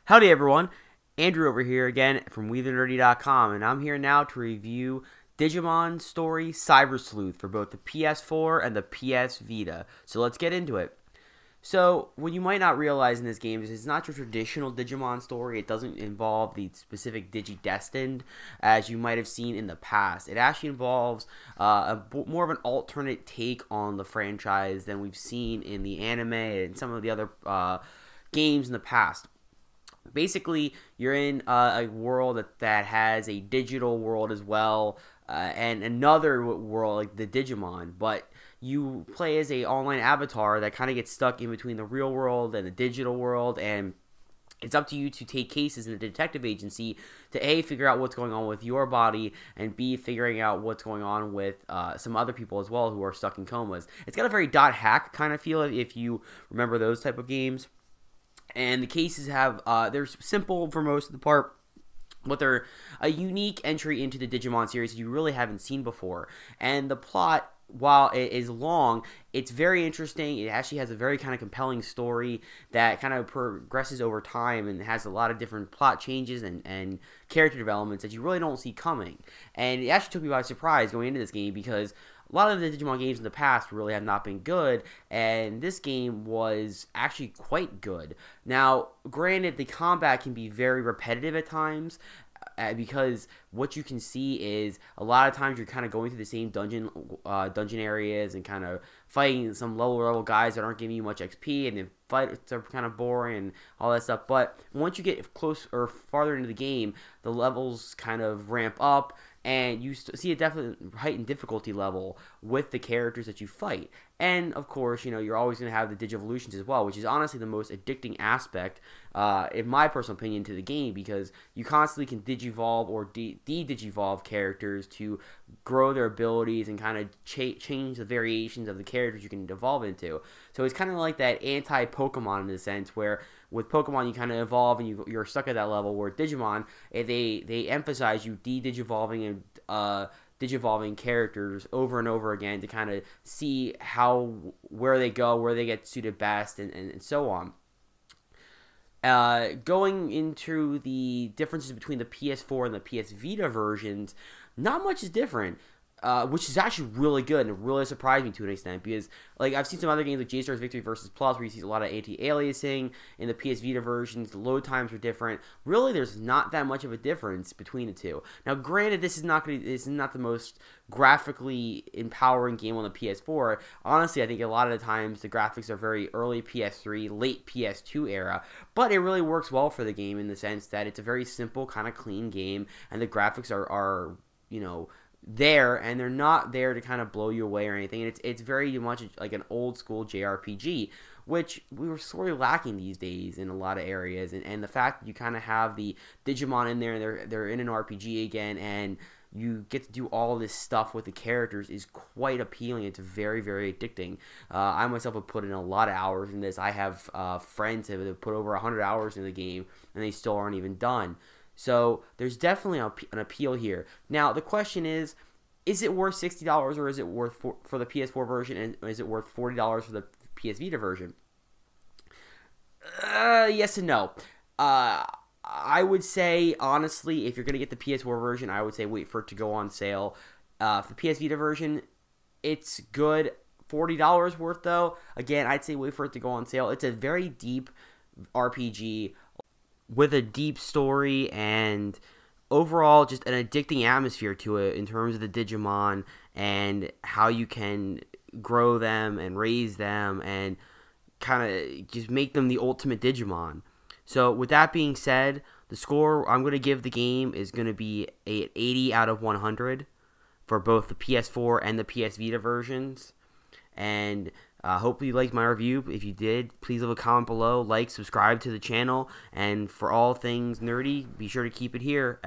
Howdy everyone, Andrew over here again from WeTheNerdy.com, and I'm here now to review Digimon Story Cyber Sleuth for both the PS4 and the PS Vita. So let's get into it. So, what you might not realize in this game is it's not your traditional Digimon story. It doesn't involve the specific Digi-Destined as you might have seen in the past. It actually involves more of an alternate take on the franchise than we've seen in the anime and some of the other games in the past. Basically, you're in a world that has a digital world as well, and another world like the Digimon, but you play as a online avatar that kind of gets stuck in between the real world and the digital world, and it's up to you to take cases in the detective agency to A, figure out what's going on with your body, and B, figuring out what's going on with some other people as well who are stuck in comas. It's got a very dot hack kind of feel if you remember those type of games. And the cases have, they're simple for most of the part, but they're a unique entry into the Digimon series that you really haven't seen before. And the plot, while it is long, it's very interesting. It actually has a very kind of compelling story that kind of progresses over time and has a lot of different plot changes and character developments that you really don't see coming. And it actually took me by surprise going into this game because a lot of the Digimon games in the past really have not been good, and this game was actually quite good. Now, granted, the combat can be very repetitive at times, because what you can see is a lot of times you're kind of going through the same dungeon areas and kind of fighting some lower level guys that aren't giving you much XP, and the fights are kind of boring and all that stuff. But once you get close or farther into the game, the levels kind of ramp up, and you see a definite heightened difficulty level with the characters that you fight. And, of course, you know, you're always going to have the Digivolutions as well, which is honestly the most addicting aspect, in my personal opinion, to the game, because you constantly can Digivolve or de-Digivolve characters to grow their abilities and kind of change the variations of the characters you can evolve into. So it's kind of like that anti-Pokemon in a sense, where with Pokemon you kind of evolve and you're stuck at that level, where Digimon, they emphasize you de-Digivolving and Digivolving characters over and over again to kind of see where they go, where they get suited best, and so on. Going into the differences between the PS4 and the PS Vita versions, not much is different. Which is actually really good, and it really surprised me to an extent, because like I've seen some other games like SHAREfactory versus Plus where you see a lot of anti-aliasing. In the PS Vita versions, the load times are different. Really, there's not that much of a difference between the two. Now, granted, this is not the most graphically empowering game on the PS4. Honestly, I think a lot of the times the graphics are very early PS3, late PS2 era, but it really works well for the game in the sense that it's a very simple, kind of clean game, and the graphics are you know, there, and they're not there to kind of blow you away or anything. And it's very much like an old school JRPG, which we were sort of lacking these days in a lot of areas. And the fact that you kind of have the Digimon in there, and they're in an RPG again, and you get to do all this stuff with the characters is quite appealing. It's very, very addicting. I myself have put in a lot of hours in this. I have friends that have put over 100 hours in the game, and they still aren't even done. So there's definitely an appeal here. Now the question is it worth $60 or is it worth for the PS4 version, and is it worth $40 for the PS Vita version? Yes and no. I would say honestly, if you're gonna get the PS4 version, I would say wait for it to go on sale. For the PS Vita version, it's good. $40 worth though. Again, I'd say wait for it to go on sale. It's a very deep RPG with a deep story and overall just an addicting atmosphere to it in terms of the Digimon and how you can grow them and raise them and kind of just make them the ultimate Digimon. So with that being said, the score I'm going to give the game is going to be an 80 out of 100 for both the PS4 and the PS Vita versions. And hopefully you liked my review. If you did, please leave a comment below, like, subscribe to the channel, and for all things nerdy, be sure to keep it here.